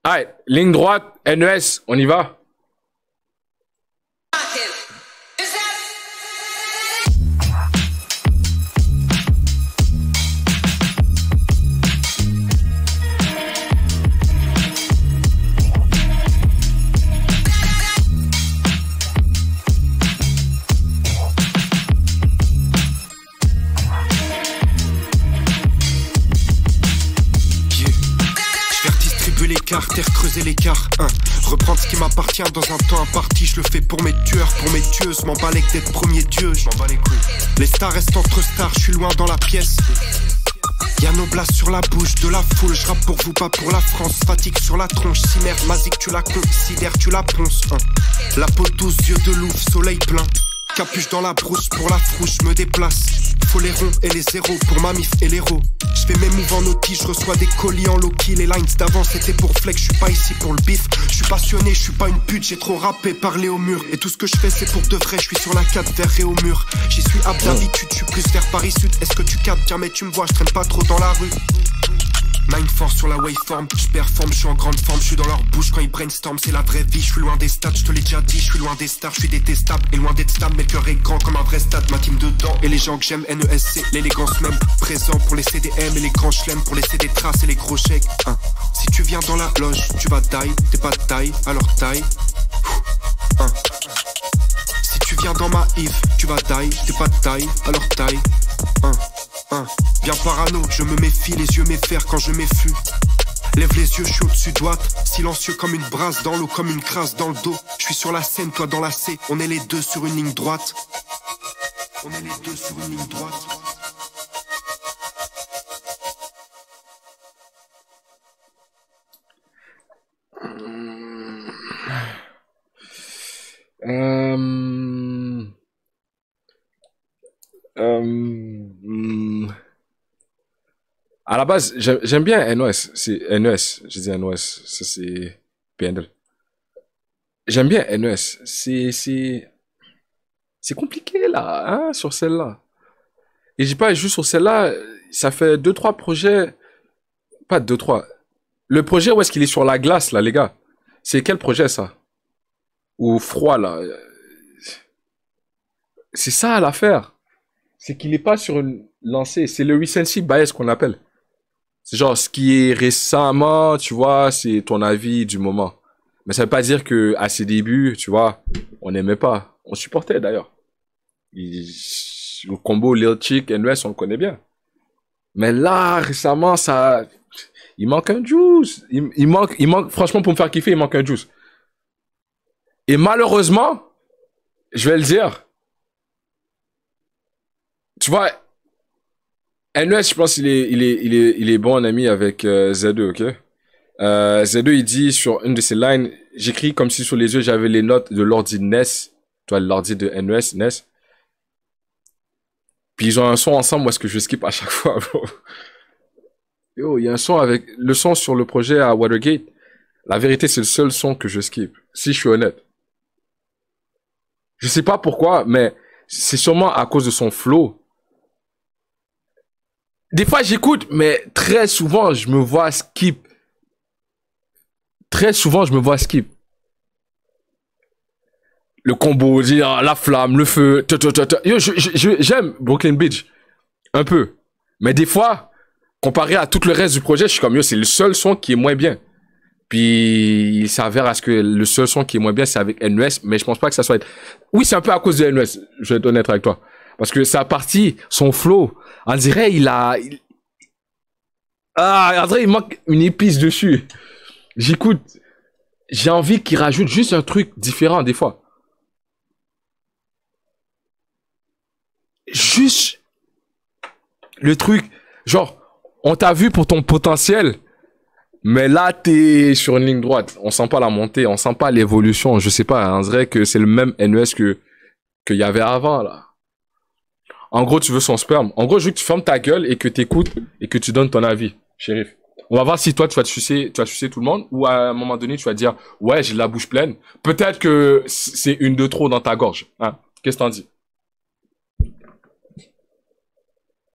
Allez, ligne droite, NES, on y va. Terre creuser l'écart, reprendre ce qui m'appartient dans un temps imparti. Je le fais pour mes tueurs, pour mes tueuses. M'en bats les d'être premier dieu, je m'en bats les couilles. Les stars restent entre stars, je suis loin dans la pièce. Y'a nos blasts sur la bouche de la foule. Je rappe pour vous, pas pour la France. Fatigue sur la tronche, si merde, masique tu la considères, tu la ponces. La peau douce, yeux de loup, soleil plein. Capuche dans la brousse, pour la frousse, je me déplace. Faut les ronds et les zéros, pour ma mif et l'héros. Je fais mes moves en outil, je reçois des colis en low-key. Les lines d'avant c'était pour flex, je suis pas ici pour le bif. Je suis passionné, je suis pas une pute, j'ai trop rappé, parlé au mur. Et tout ce que je fais c'est pour de vrai, je suis sur la 4 verré au mur. J'y suis apte d'habitude, je suis plus vers Paris Sud. Est-ce que tu captes? Tiens mais tu me vois, je traîne pas trop dans la rue. Nine force sur la waveform, je performe, je suis en grande forme, je suis dans leur bouche quand ils brainstorm, c'est la vraie vie, je suis loin des stats, je te l'ai déjà dit, je suis loin des stars, je suis détestable et loin d'être stable, mais le cœur est grand comme un vrai stade, ma team dedans, et les gens que j'aime, NESC, l'élégance même, présent pour les CDM et les grands chelems, pour laisser des traces et les gros chèques, Si tu viens dans la loge, tu vas taille, t'es pas de taille, alors taille, Si tu viens dans ma Yves, tu vas taille, t'es pas de taille, alors taille, Bien parano, je me méfie, les yeux m'effèrent quand je m'effue. Lève les yeux, je suis au-dessus droite. Silencieux comme une brasse dans l'eau, comme une crasse dans le dos. Je suis sur la scène, toi dans la C. On est les deux sur une ligne droite. On est les deux sur une ligne droite. À la base, j'aime bien NOS. C'est NES. Je dis NOS. Ça, c'est PNL. J'aime bien NES. C'est compliqué, là, hein, sur celle-là. Et je dis pas juste sur celle-là. Ça fait 2-3 projets. Pas 2-3. Le projet où est-ce qu'il est sur la glace, là, les gars? C'est quel projet, ça? Ou froid, là? C'est ça, l'affaire. C'est qu'il est pas sur une lancée. C'est le recency bias qu'on appelle. C'est genre, ce qui est récemment, tu vois, c'est ton avis du moment. Mais ça veut pas dire que à ses débuts, tu vois, on n'aimait pas. On supportait, d'ailleurs. Le combo Lil Chick, NES, on le connaît bien. Mais là, récemment, ça... Il manque un juice. Il manque, franchement, pour me faire kiffer, il manque un juice. Et malheureusement, je vais le dire, tu vois, NES, je pense qu'il est bon ami avec Z2, ok? Z2, il dit sur une de ses lines, j'écris comme si sur les yeux j'avais les notes de l'ordi NES, tu vois, l'ordi de NES, NES. Puis ils ont un son ensemble, où est-ce que je skip à chaque fois, bro. Yo, il y a un son avec le son sur le projet à Watergate. La vérité, c'est le seul son que je skip, si je suis honnête. Je sais pas pourquoi, mais c'est sûrement à cause de son flow. Des fois, j'écoute, mais très souvent, je me vois skip. Très souvent, je me vois skip. Le combo, dire la flamme, le feu. Yo, j'aime Brooklyn Beach. Un peu. Mais des fois, comparé à tout le reste du projet, je suis comme, yo, c'est le seul son qui est moins bien. Puis, il s'avère à ce que le seul son qui est moins bien, c'est avec NES, mais je pense pas que ça soit... Oui, c'est un peu à cause de NES, je vais être honnête avec toi. Parce que sa partie, son flow, on dirait, on dirait, il manque une épice dessus. J'écoute, j'ai envie qu'il rajoute juste un truc différent, des fois. Juste le truc, genre, on t'a vu pour ton potentiel, mais là, t'es sur une ligne droite. On sent pas la montée, on sent pas l'évolution. Je sais pas, on dirait que c'est le même NES qu'il y avait avant, là. En gros, tu veux son sperme. En gros, je veux que tu fermes ta gueule et que t'écoutes et que tu donnes ton avis, shérif. On va voir si toi, tu vas sucer tout le monde ou à un moment donné, tu vas dire, ouais, j'ai la bouche pleine. Peut-être que c'est une de trop dans ta gorge, hein. Qu'est-ce que t'en dis?